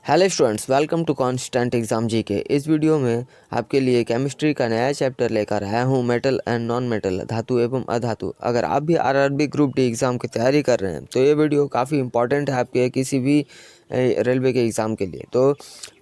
Hello students, welcome to constant exam GK. इस video में आपके लिए केमिस्ट्री का नया चैप्टर लेकर आया हूँ, मेटल एंड नॉन मेटल, धातु एवं अधातु। अगर आप भी आरआरबी ग्रुप डी एग्ज़ाम की तैयारी कर रहे हैं तो ये वीडियो काफ़ी इंपॉर्टेंट है आपके किसी भी रेलवे के एग्ज़ाम के लिए। तो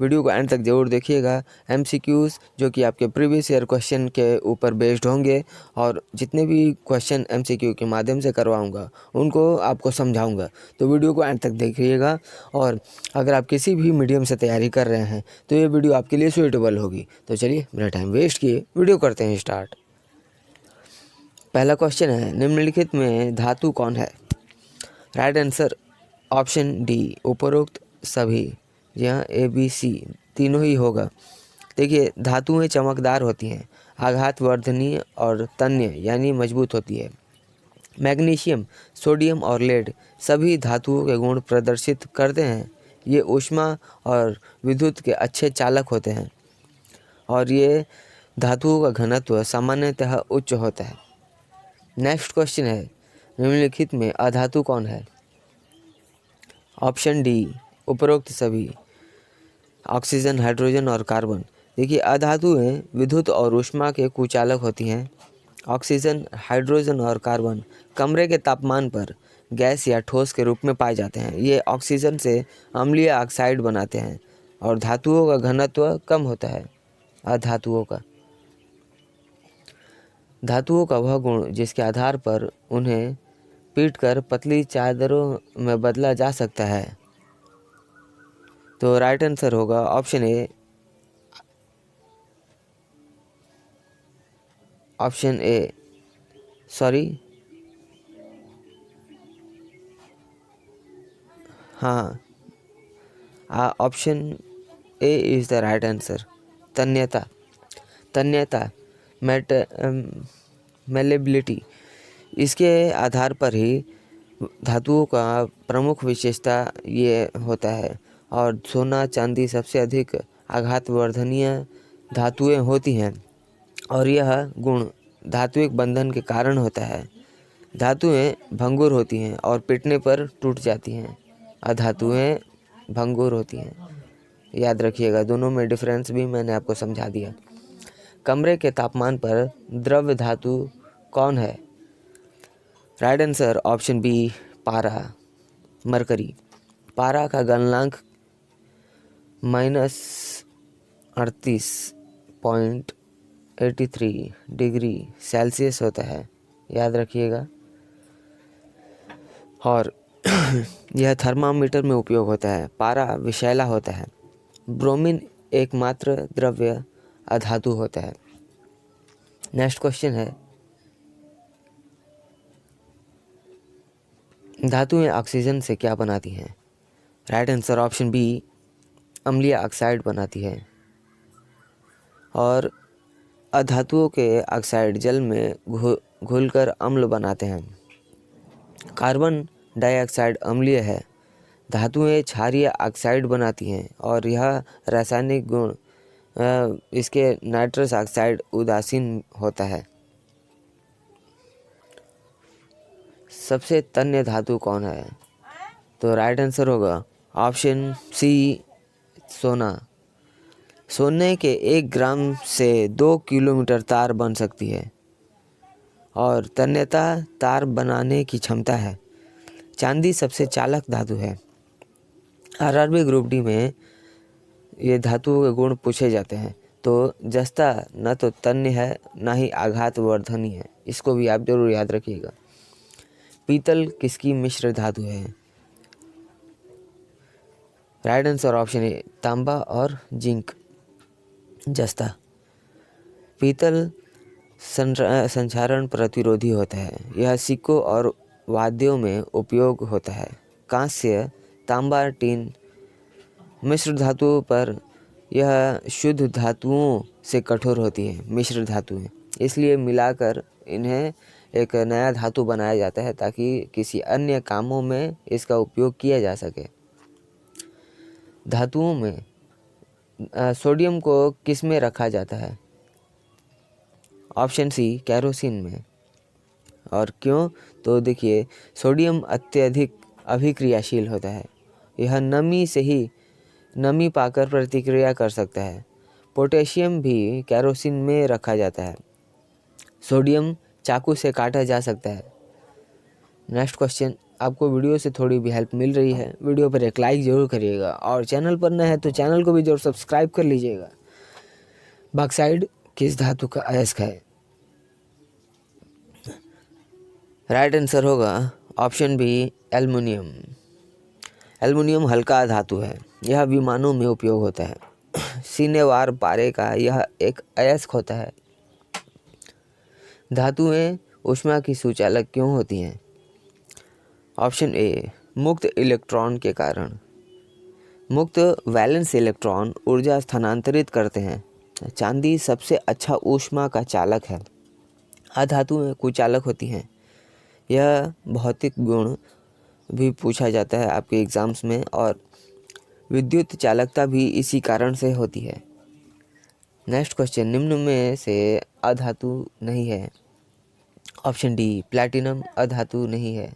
वीडियो को एंड तक ज़रूर देखिएगा। एमसीक्यूज़ जो कि आपके प्रीवियस ईयर क्वेश्चन के ऊपर बेस्ड होंगे और जितने भी क्वेश्चन एमसीक्यू के माध्यम से करवाऊँगा उनको आपको समझाऊँगा। तो वीडियो को एंड तक देखिएगा। और अगर आप किसी भी मीडियम से तैयारी कर रहे हैं तो ये वीडियो आपके लिए सूटेबल होगी। तो चलिए मेरा टाइम वेस्ट किए वीडियो करते हैं स्टार्ट। पहला क्वेश्चन है, निम्नलिखित में धातु कौन है? राइट आंसर ऑप्शन डी, उपरोक्त सभी। यहाँ ए बी सी तीनों ही होगा। देखिए, धातुएं चमकदार होती हैं, आघात वर्धनीय और तन्य यानी मजबूत होती है। मैग्नीशियम, सोडियम और लेड सभी धातुओं के गुण प्रदर्शित करते हैं। ये ऊष्मा और विद्युत के अच्छे चालक होते हैं और ये धातुओं का घनत्व सामान्यतः उच्च होता है। नेक्स्ट क्वेश्चन है, निम्नलिखित में अधातु कौन है? ऑप्शन डी, उपरोक्त सभी। ऑक्सीजन, हाइड्रोजन और कार्बन। देखिए, अधातुएं विद्युत और ऊष्मा के कुचालक होती हैं। ऑक्सीजन, हाइड्रोजन और कार्बन कमरे के तापमान पर गैस या ठोस के रूप में पाए जाते हैं। ये ऑक्सीजन से अम्लीय ऑक्साइड बनाते हैं और धातुओं का घनत्व कम होता है। अधातुओं का धातुओं का वह गुण जिसके आधार पर उन्हें पीटकर पतली चादरों में बदला जा सकता है। तो राइट आंसर होगा option A. Option A, sorry, हाँ, option A is the right answer. तन्यता तन्यता मेलेबिलिटी, इसके आधार पर ही धातुओं का प्रमुख विशेषता ये होता है। और सोना चांदी सबसे अधिक आघात वर्धनीय धातुएं होती हैं और यह गुण धात्विक बंधन के कारण होता है। धातुएं भंगुर होती हैं और पिटने पर टूट जाती हैं। अधातुएं भंगुर होती हैं। याद रखिएगा, दोनों में डिफरेंस भी मैंने आपको समझा दिया। कमरे के तापमान पर द्रव्य धातु कौन है? राइट आंसर ऑप्शन बी, पारा, मरकरी। पारा का गलनांक -38.83 डिग्री सेल्सियस होता है, याद रखिएगा। और यह थर्मामीटर में उपयोग होता है। पारा विषैला होता है। ब्रोमीन एकमात्र द्रव्य अधातु होता है। नेक्स्ट क्वेश्चन है, धातुएं ऑक्सीजन से क्या बनाती हैं? राइट आंसर ऑप्शन बी, अम्लीय ऑक्साइड बनाती है। और अधातुओं के ऑक्साइड जल में घुलकर अम्ल बनाते हैं। कार्बन डाइऑक्साइड अम्लीय है। धातुएं क्षारीय ऑक्साइड बनाती हैं और यह रासायनिक गुण इसके नाइट्रस ऑक्साइड उदासीन होता है। सबसे तन्य धातु कौन है? तो राइट आंसर होगा ऑप्शन सी, सोना। सोने के 1 ग्राम से 2 किलोमीटर तार बन सकती है और तन्यता तार बनाने की क्षमता है। चांदी सबसे चालक धातु है। आरआरबी ग्रुप डी में ये धातुओं के गुण पूछे जाते हैं। तो जस्ता न तो तन्य है ना ही आघात वर्धनी है, इसको भी आप जरूर याद रखिएगा। पीतल किसकी मिश्र धातु है? राइट आंसर ऑप्शन ए, तांबा और जिंक। जस्ता। पीतल संक्षारण प्रतिरोधी होता है। यह सिक्कों और वाद्यों में उपयोग होता है। कांस्य, तांबा, टीन मिश्र धातुओं पर यह शुद्ध धातुओं से कठोर होती है, मिश्र धातुएं। इसलिए मिलाकर इन्हें एक नया धातु बनाया जाता है ताकि किसी अन्य कामों में इसका उपयोग किया जा सके। धातुओं में सोडियम को किस में रखा जाता है? ऑप्शन सी, केरोसिन में। और क्यों? तो देखिए, सोडियम अत्यधिक अभिक्रियाशील होता है। यह नमी से ही नमी पाकर प्रतिक्रिया कर सकता है। पोटेशियम भी केरोसिन में रखा जाता है। सोडियम चाकू से काटा जा सकता है। नेक्स्ट क्वेश्चन, आपको वीडियो से थोड़ी भी हेल्प मिल रही है, वीडियो पर एक लाइक ज़रूर करिएगा और चैनल पर नए है तो चैनल को भी जरूर सब्सक्राइब कर लीजिएगा। बॉक्साइड किस धातु का अयस्क है? राइट आंसर होगा ऑप्शन बी, एल्युमिनियम। एल्युमिनियम हल्का धातु है, यह विमानों में उपयोग होता है। सीनेवार पारे का यह एक अयस्क होता है। धातुएं ऊष्मा की सुचालक क्यों होती हैं? ऑप्शन ए, मुक्त इलेक्ट्रॉन के कारण। मुक्त वैलेंस इलेक्ट्रॉन ऊर्जा स्थानांतरित करते हैं। चांदी सबसे अच्छा ऊष्मा का चालक है। अधातुएं कुचालक होती हैं। यह भौतिक गुण भी पूछा जाता है आपके एग्जाम्स में, और विद्युत चालकता भी इसी कारण से होती है। नेक्स्ट क्वेश्चन, निम्न में से अधातु नहीं है। ऑप्शन डी, प्लैटिनम अधातु नहीं है।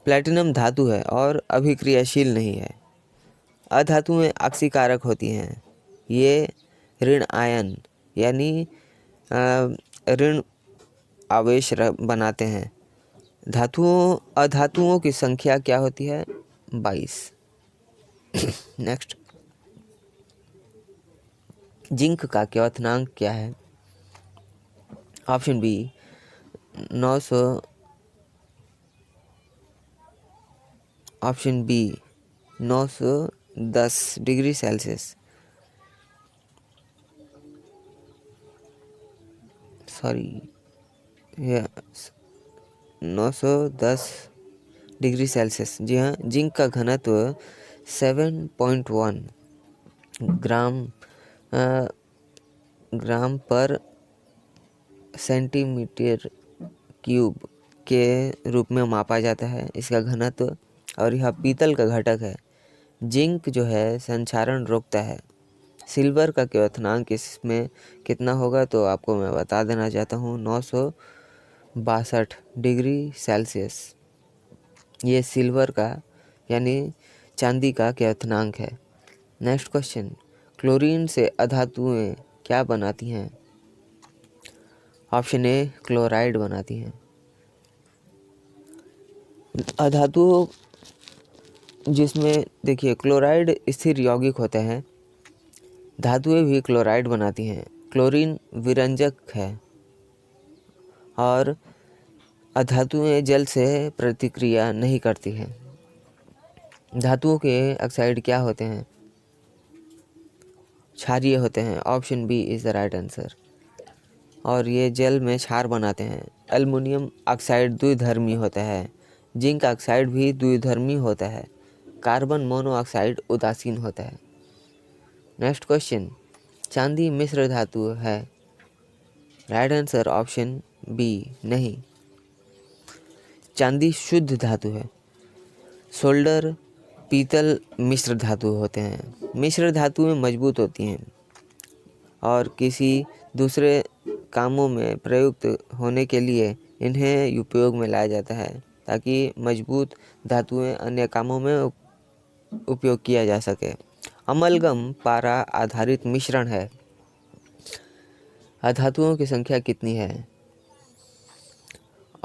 प्लैटिनम धातु है और अभिक्रियाशील नहीं है। अधातुएं ऑक्सीकारक होती हैं। ये ऋण आयन यानी ऋण आवेश बनाते हैं। अधातुओं की संख्या क्या होती है? 22। नेक्स्ट, जिंक का क्वथनांक क्या है? Option B, 900। Option B, 910 degree Celsius. Sorry, 910 degree Celsius. जी हाँ, जिंक का घनत्व 7.1 ग्राम पर सेंटीमीटर क्यूब के रूप में मापा जाता है इसका घनत्व, और यह पीतल का घटक है। जिंक जो है संक्षारण रोकता है। सिल्वर का क्वथनांक इसमें कितना होगा तो आपको मैं बता देना चाहता हूँ, 962 डिग्री सेल्सियस। ये सिल्वर का यानी चांदी का क्वथनांक है। नेक्स्ट क्वेश्चन, क्लोरीन से अधातुएं क्या बनाती हैं? ऑप्शन ए, क्लोराइड बनाती हैं। अधातु जिसमें देखिए क्लोराइड स्थिर यौगिक होते हैं, धातुएं भी क्लोराइड बनाती हैं। क्लोरीन विरंजक है और अधातुएं जल से प्रतिक्रिया नहीं करती हैं। धातुओं के ऑक्साइड क्या होते हैं? क्षारीय होते हैं। Option B is the right answer, और ये जल में क्षार बनाते हैं। एल्युमिनियम ऑक्साइड द्विधर्मी होता है। जिंक ऑक्साइड भी द्विधर्मी होता है। कार्बन मोनोऑक्साइड उदासीन होता है। नेक्स्ट क्वेश्चन, चांदी मिश्र धातु है? राइट आंसर ऑप्शन बी, नहीं, चांदी शुद्ध धातु है। सोल्डर, पीतल मिश्र धातु होते हैं। मिश्र धातुएं मजबूत होती हैं और किसी दूसरे कामों में प्रयुक्त होने के लिए इन्हें उपयोग में लाया जाता है, ताकि मजबूत धातुएं अन्य कामों में उपयोग किया जा सके। अमलगम पारा आधारित मिश्रण है। अधातुओं की संख्या कितनी है?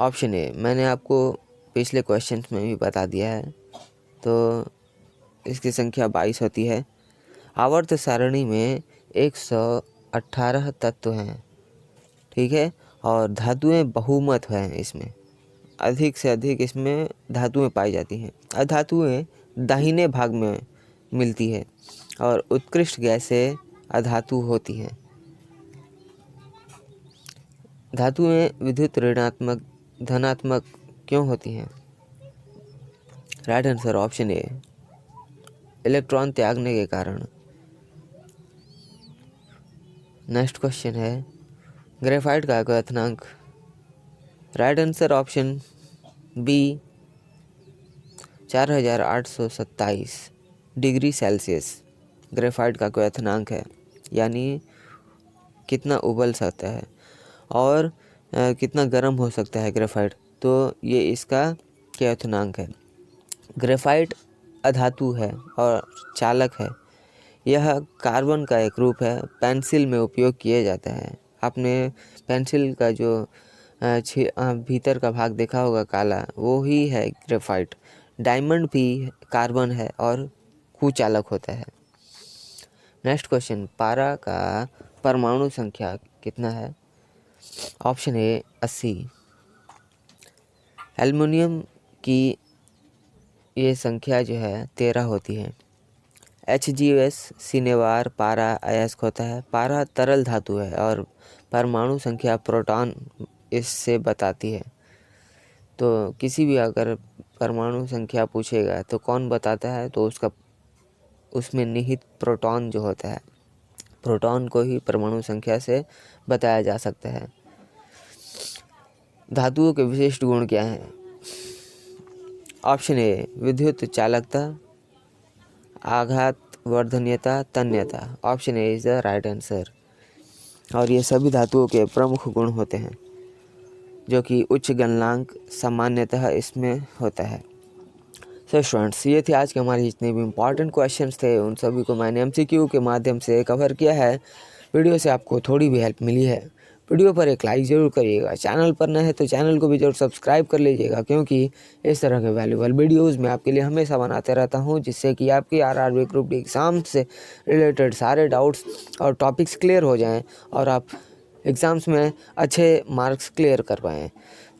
ऑप्शन ए, मैंने आपको पिछले क्वेश्चंस में भी बता दिया है, तो इसकी संख्या 22 होती है। आवर्त सारणी में 118 तत्व हैं, ठीक है, और धातुएं बहुमत हैं। इसमें अधिक से अधिक इसमें धातुएं पाई जाती हैं। अधातुएं दाहिने भाग में मिलती है और उत्कृष्ट गैसें अधातु होती हैं। धातुएं विद्युत ऋणात्मक धनात्मक क्यों होती हैं? Right answer option A, electron त्यागने के कारण। नेक्स्ट क्वेश्चन है, ग्रेफाइट का क्वथनांक? Right answer option B, 4827 degree Celsius graphite का क्वथनांक है, यानी कितना उबल सकता है और कितना गर्म हो सकता है ग्रेफाइट, तो ये इसका क्वथनांक है। ग्रेफाइट अधातु है और चालक है। यह कार्बन का एक रूप है, पेंसिल में उपयोग किए जाता है। आपने पेंसिल का जो भीतर का भाग देखा होगा काला, वो ही है ग्रेफाइट। डायमंड भी कार्बन है और कुचालक होता है। नेक्स्ट क्वेश्चन, पारा का परमाणु संख्या कितना है? Option A 80। एल्युमिनियम की ये संख्या जो है 13 होती है। HgS सिनेवार पारा अयस्क होता है। पारा तरल धातु है और परमाणु संख्या प्रोटॉन इससे बताती है। तो किसी भी अगर परमाणु संख्या पूछेगा तो कौन बताता है, तो उसमें निहित प्रोटॉन जो होता है, प्रोटॉन को ही परमाणु संख्या से बताया जा सकता है। धातुओं के विशिष्ट गुण क्या हैं? ऑप्शन ए विद्युत चालकता, आघात वर्धनीयता, तन्यता। Option A is the right answer. और ये सभी धातुओं के प्रमुख गुण होते हैं जो कि उच्च गलनांक सामान्यतः इसमें होता है। सो स्टूडेंट्स, ये थे आज के हमारे जितने भी इम्पॉर्टेंट क्वेश्चंस थे, उन सभी को मैंने MCQ के माध्यम से कवर किया है। वीडियो से आपको थोड़ी भी हेल्प मिली है, वीडियो पर एक लाइक ज़रूर करिएगा। चैनल पर नए हैं तो चैनल को भी जरूर सब्सक्राइब कर लीजिएगा, क्योंकि इस तरह के वैल्यूबल वीडियोज़ मैं आपके लिए हमेशा बनाते रहता हूं, जिससे कि आपकी RRB ग्रुप डी एग्ज़ाम से रिलेटेड सारे डाउट्स और टॉपिक्स क्लियर हो जाएँ और आप एग्ज़ाम्स में अच्छे मार्क्स क्लियर कर पाएँ।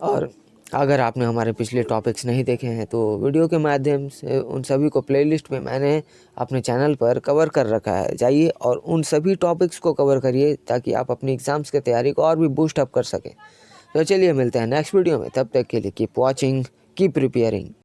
और अगर आपने हमारे पिछले टॉपिक्स नहीं देखे हैं तो वीडियो के माध्यम से उन सभी को प्लेलिस्ट में मैंने अपने चैनल पर कवर कर रखा है। जाइए और उन सभी टॉपिक्स को कवर करिए, ताकि आप अपनी एग्ज़ाम्स की तैयारी को और भी बूस्ट अप कर सकें। तो चलिए मिलते हैं नेक्स्ट वीडियो में, तब तक के लिए कीप वॉचिंग, कीप प्रिपेयरिंग।